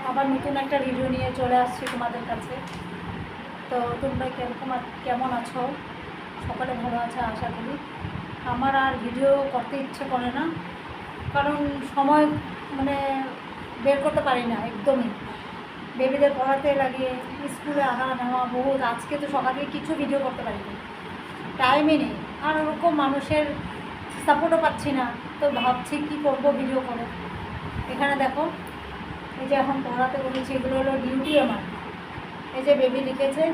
আবার নতুন একটা ভিডিও নিয়ে চলে আসছি তোমাদের কাছে। তো তোমরা কেমন আছো? সকলে ভালো আছে আশা করি। আমার আর ভিডিও করতে ইচ্ছে করে না, কারণ সময় মানে বের করতে পারি না একদমই। বেবিদের পড়াতে লাগিয়ে স্কুলে আনা নেওয়া বহুত, আজকে তো সকাল থেকে কিছু ভিডিও করতে পারিনি, টাইমই নেই। আর ওরকম মানুষের সাপোর্টও পাচ্ছি না, তো ভাবছি কি করব ভিডিও করে। এখানে দেখো, এই যে এখন পড়াতে বলেছি, এগুলো হলো ডিউটি আমার। এই যে বেবি লিখেছে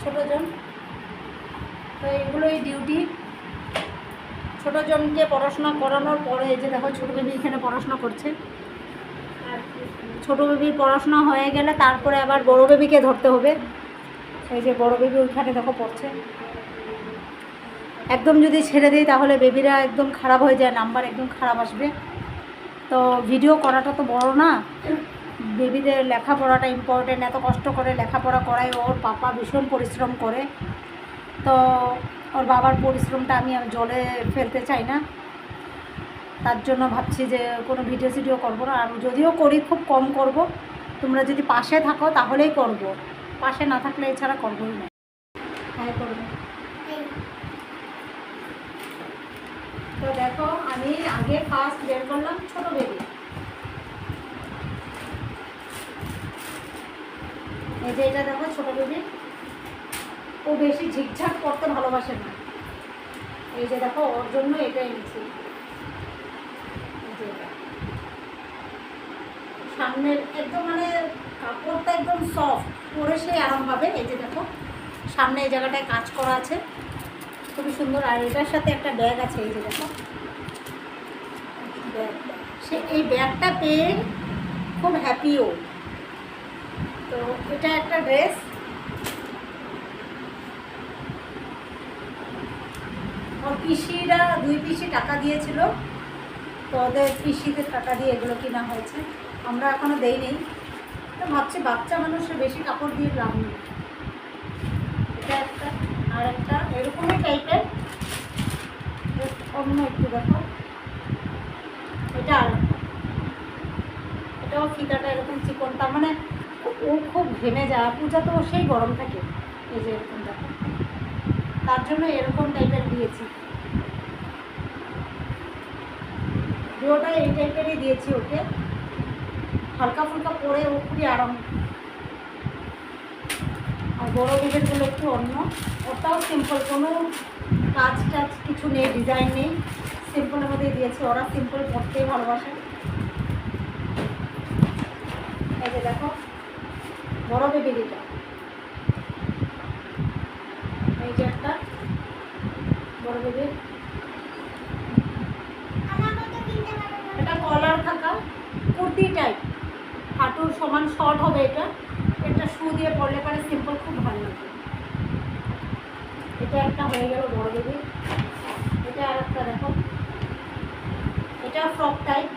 ছোটোজন, তো এগুলোই ডিউটি। ছোটোজনকে পড়াশোনা করানোর পরে এই যে দেখো ছোটো বেবি এখানে পড়াশোনা করছে। আর ছোটো বেবির পড়াশোনা হয়ে গেলে তারপরে আবার বড় বেবিকে ধরতে হবে। এই যে বড় বেবি ওইখানে দেখো পড়ছে। একদম যদি ছেড়ে দিই তাহলে বেবিরা একদম খারাপ হয়ে যায়, নাম্বার একদম খারাপ আসবে। তো ভিডিও করাটা তো বড় না, বেবিদের লেখাপড়াটা ইম্পর্টেন্ট। এত কষ্ট করে লেখাপড়া করায়, ওর পাপা ভীষণ পরিশ্রম করে। তো ওর বাবার পরিশ্রমটা আমি জলে ফেলতে চাই না, তার জন্য ভাবছি যে কোনো ভিডিও করবো না। আর যদিও করি খুব কম করব। তোমরা যদি পাশে থাকো তাহলেই করব, পাশে না থাকলে এছাড়া করবোই না। হ্যাঁ করবো। তো দেখো আমি আগে ফার্স্ট বের করলাম ছোটো বেবি। এই যে এটা দেখো ছোটো বেবি, ও বেশি ঝিকঝাক করতে ভালোবাসে না। এই যে দেখো ওর জন্য এটা এনেছি। সামনের একদম মানে কাপড়টা একদম সফট, পরে সেই আরাম পাবে। এই যে দেখো সামনে এই জায়গাটায় কাজ করা আছে, খুবই সুন্দর। আর এটার সাথে একটা ব্যাগ আছে। এই যে দেখো ব্যাগ, সে এই ব্যাগটা পেয়ে খুব হ্যাপিও। তো এটা একটা ড্রেস। ওর পিসিরা 2 পিসি টাকা দিয়েছিল, তো ওদের পিসিদের টাকা দিয়ে এগুলো কেনা হয়েছে, আমরা এখনও দেইনি। তো ভাবছি বাচ্চা মানুষের বেশি কাপড় দিয়ে লাভ নেই। এটা একটা, আর একটা এরকমই টাইপের অন্য একটু দেখো, এটা আর এটাও ফিতাটা এরকম চিকন, তার মানে ও খুব ঘেমে যায়। পূজা তো সেই গরম থাকে। এই যে এরকম দেখো, তার জন্য এরকম টাইপের দিয়েছি। ভিডিওটা এই টাইপেরই দিয়েছি ওকে, হালকা ফুলকা পরে ও খুবই আরাম। আর বড়ো বেবিরগুলো একটু অন্য, ওটাও সিম্পল, কোনো কাজ টাজ কিছু নেই, ডিজাইন নেই, সিম্পলের মধ্যে দিয়েছি। ওরা সিম্পল পরতেই ভালোবাসে। এই যে দেখো বড়ো বেবিটা, এই যে একটা বড় বেবি, এটা কলার থাকা কুর্তি টাইপ, হাঁটুর সমান শর্ট হবে। এটা একটা শু দিয়ে পরলে পারে সিম্পল, খুব ভালো লাগে। এটা একটা হয়ে গেল বড় বেবি। এটা আর একটা দেখো, এটা ফ্রক টাইপ।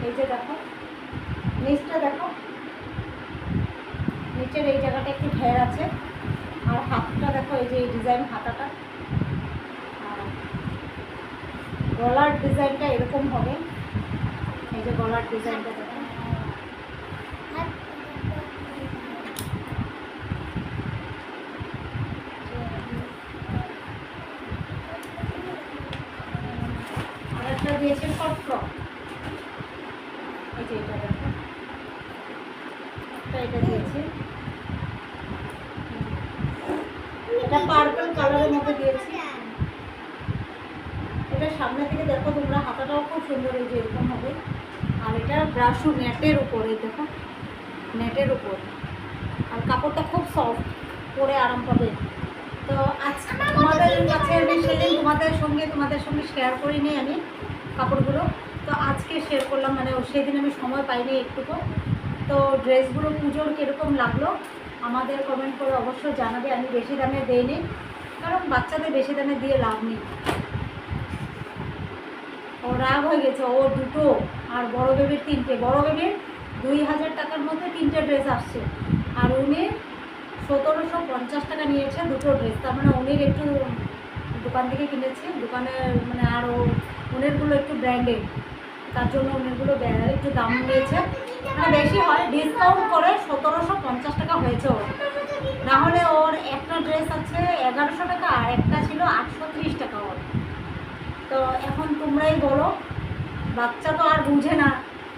এই যে দেখো নিচটা দেখো, নিচের এই জায়গাটা একটু ঘের আছে। আর হাতটা দেখো, এই যে এই ডিজাইন হাতাটা, আর গলার ডিজাইনটা এরকম হবে। এই যে গলার ডিজাইনটা দেখো, আর একটা দিয়েছে শর্ট ফ্রক। এই যে এটা দেখো, এটা দিয়েছে, এটা পার্পল কালারের মধ্যে দিয়েছি। এটা সামনে থেকে দেখো তোমরা, হাতাটাও খুব সুন্দর, এই যে এরকম হবে। আর এটা ব্রাশু নেটের উপর, এই দেখো নেটের উপর। আর কাপড়টা খুব সফট, পরে আরাম পাবে। তো আজকে তোমাদের কাছে আমি সেদিন তোমাদের সঙ্গে শেয়ার করিনি আমি কাপড়গুলো, তো আজকে শেয়ার করলাম। মানে সেদিন আমি সময় পাইনি একটুকু। তো ড্রেসগুলো পুজোর কীরকম লাগলো আমাদের কমেন্ট করে অবশ্যই জানাবে। আমি বেশি দামে দিইনি, কারণ বাচ্চাদের বেশি দামে দিয়ে লাভ নেই। ও রাগ হয়ে গেছে, ও দুটো, আর বড় বেবির 3টে। বড় বেবির 2000 টাকার মধ্যে 3টে ড্রেস আসছে, আর উনি 1750 টাকা নিয়েছে দুটো ড্রেস। তার মানে উনির একটু দোকান থেকে কিনেছি, দোকানে মানে আরও উনেরগুলো একটু ব্র্যান্ডেড। তার জন্য অনেকগুলো একটু দাম নিয়েছে, মানে বেশি হয়, ডিসকাউন্ট করে 1750 টাকা হয়েছে ওর। নাহলে ওর একটা ড্রেস আছে 1100 টাকা আর একটা ছিল 830 টাকা ওর। তো এখন তোমরাই বলো, বাচ্চা তো আর বুঝে না,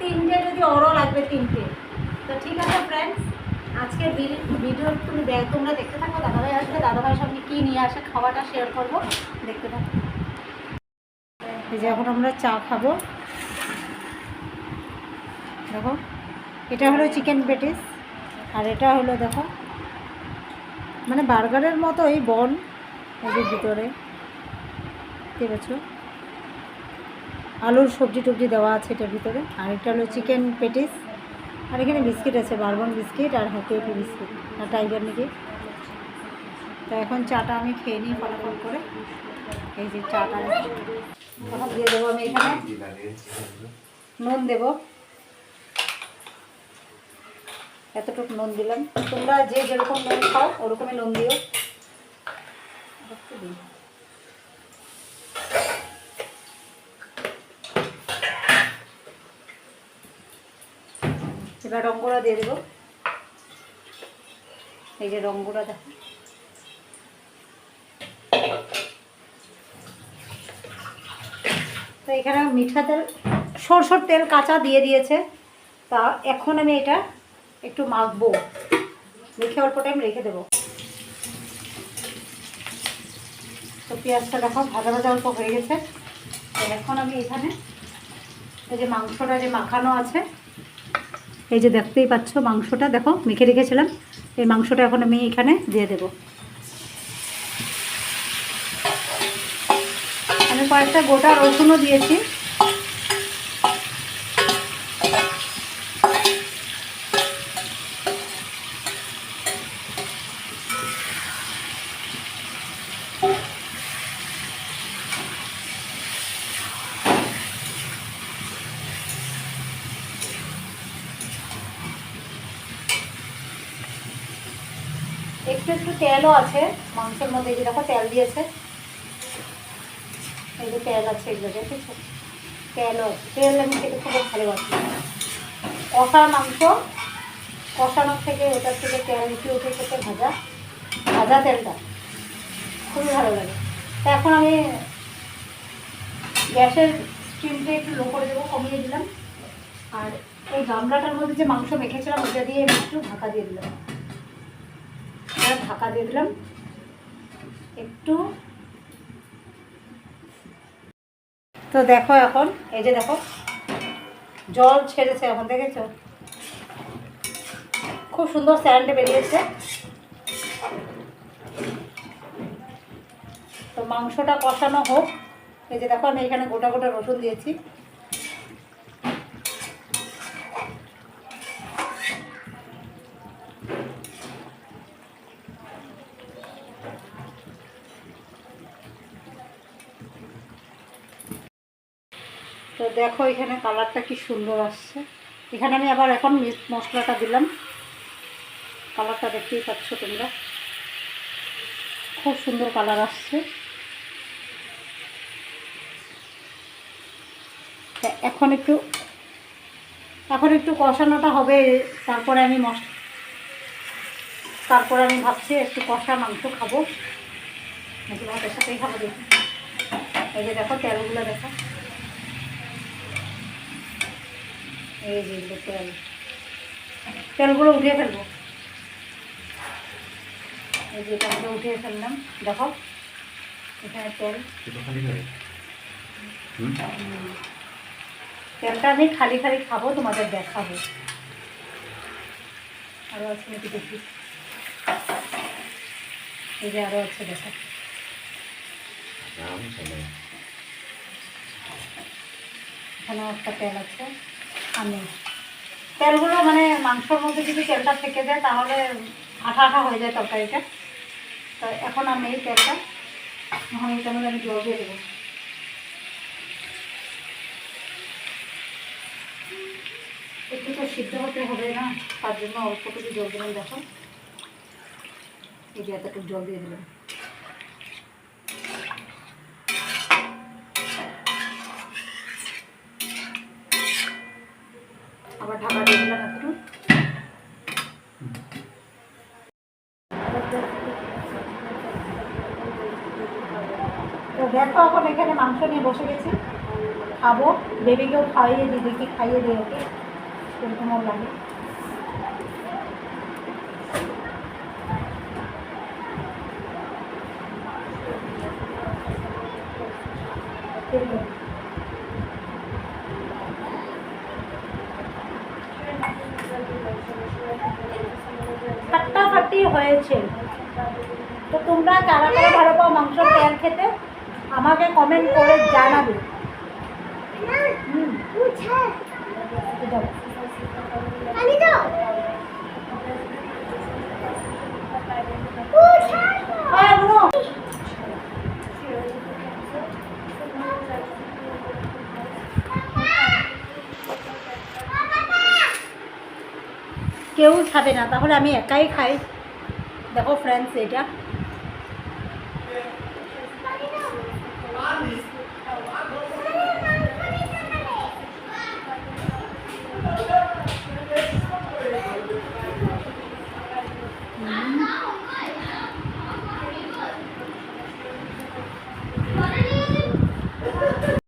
3টে যদি ওরও লাগবে 3টে। তো ঠিক আছে ফ্রেন্ডস, আজকের ভিডিও তোমরা দেখতে থাকো। দাদাভাই আসবে, দাদাভাইয়ের সঙ্গে কী নিয়ে আসে খাওয়াটা শেয়ার করবো, দেখতে থাকো। এই যে এখন আমরা চা খাবো। দেখো এটা হলো চিকেন প্যাটিস, আর এটা হলো দেখো মানে বার্গারের মতো এই বন, এর ভিতরে ঠিক আছে আলুর সবজি টবজি দেওয়া আছে এটার ভিতরে। আর এটা হলো চিকেন প্যাটিস, আর এখানে বিস্কিট আছে, বারবন বিস্কিট আর হ্যাপি বিস্কিট আর টাইগার নাকি। তো এখন চাটা আমি খেয়ে নিই ফটাফট করে। এই যে চাটা এখন দিয়ে দেবো আমি, এখানে নুন দেবো, এতটুকু নুন দিলাম। তোমরা যে যেরকম নুন খাও ওরকমই নুন দিও। এবার রং গুঁড়া দিয়ে দেবো। এই যে রং গুঁড়া দেখো, তো এখানে মিঠা তেল, সরষের তেল কাঁচা দিয়ে দিয়েছে। তা এখন আমি এটা একটু মাখবো, মেখে অল্প টাইম রেখে দেবো। তো পেঁয়াজটা দেখো ভাজা ভাজা অল্প হয়ে গেছে। এখন আমি এখানে এই যে মাংসটা যে মাখানো আছে, এই যে দেখতেই পাচ্ছ মাংসটা দেখো মেখে রেখেছিলাম, এই মাংসটা এখন আমি এখানে দিয়ে দেব। আমি কয়েকটা গোটা রসুনও দিয়েছি। একটু একটু তেলও আছে মাংসের মধ্যে, এই যে দেখো তেল দিয়েছে, এই যে তেল আছে এগুলো দেখেছো, তেলও আছে। তেল আমি খেতে খুব ভালোবাসি। কষা মাংস কষানোর থেকে ওটার থেকে তেল উঠে উঠে খেতে, ভাজা ভাজা তেলটা খুবই ভালো লাগে। তো এখন আমি গ্যাসের স্টিমটা একটু লো করে দেবো, কমিয়ে দিলাম। আর এই গামলাটার মধ্যে যে মাংস মেখেছিলাম ওটা দিয়ে একটু ঢাকা দিয়ে দিলাম, ঢাকা দিয়ে দিলাম একটু। তো দেখো এখন এই যে দেখো জল ছেড়েছে, এখন দেখেছো খুব সুন্দর স্যান্ড বেরিয়েছে। তো মাংসটা কষানো হোক। এই যে দেখো আমি এখানে গোটা গোটা রসুন দিয়েছি। তো দেখো এখানে কালারটা কি সুন্দর আসছে। এখানে আমি আবার এখন মিট মশলাটা দিলাম, কালারটা দেখতেই পাচ্ছ তোমরা, খুব সুন্দর কালার আসছে। এখন একটু কষানোটা হবে, তারপরে আমি ভাবছি একটু কষা মাংস খাবো, নাকি ভাতের সাথেই খাবো দেখি। এই যে দেখো তেলগুলো দেখো, এই যে তেলগুলো উঠিয়ে ফেলবো। এই যে তেলগুলো উঠিয়ে ফেললাম, দেখো এখানে তেলটা আমি খালি খালি খাবো, তোমাদের দেখাবো। আরও আছে নাকি দেখি, এই যে আরও আছে দেখো। এখানেও একটা তেল আছে। আমি তেলগুলো মানে মাংসর মধ্যে যদি তেলটা থেকে যায় তাহলে আঠা আঠা হয়ে যায় তরকারিটা। তো এখন আমি এই তেলটা এখন এটার মধ্যে আমি জল দিয়ে দেবো। একটু তো সিদ্ধ হতে হবে না, তার জন্য অল্প কিছু জল দিলাম। দেখো এই যে এতটুকু জল দিয়ে দিলাম। আবার ঢাকা দিয়ে দিলাম একটু। তো দেখো এখন এখানে মাংস নিয়ে বসে গেছি, খাবো। বেবিকেও খাইয়ে দিই, দেখি খাইয়ে দিই ওকে সেরকম ওর লাগে। ফাটাফাটি হয়েছে। তো তোমরা কারা কারা ভালো পাও মাংস তেল খেতে আমাকে কমেন্ট করে জানাবে। কেউ খাবে না, তাহলে আমি একাই খাই। দেখো ফ্রেন্ডস, এটা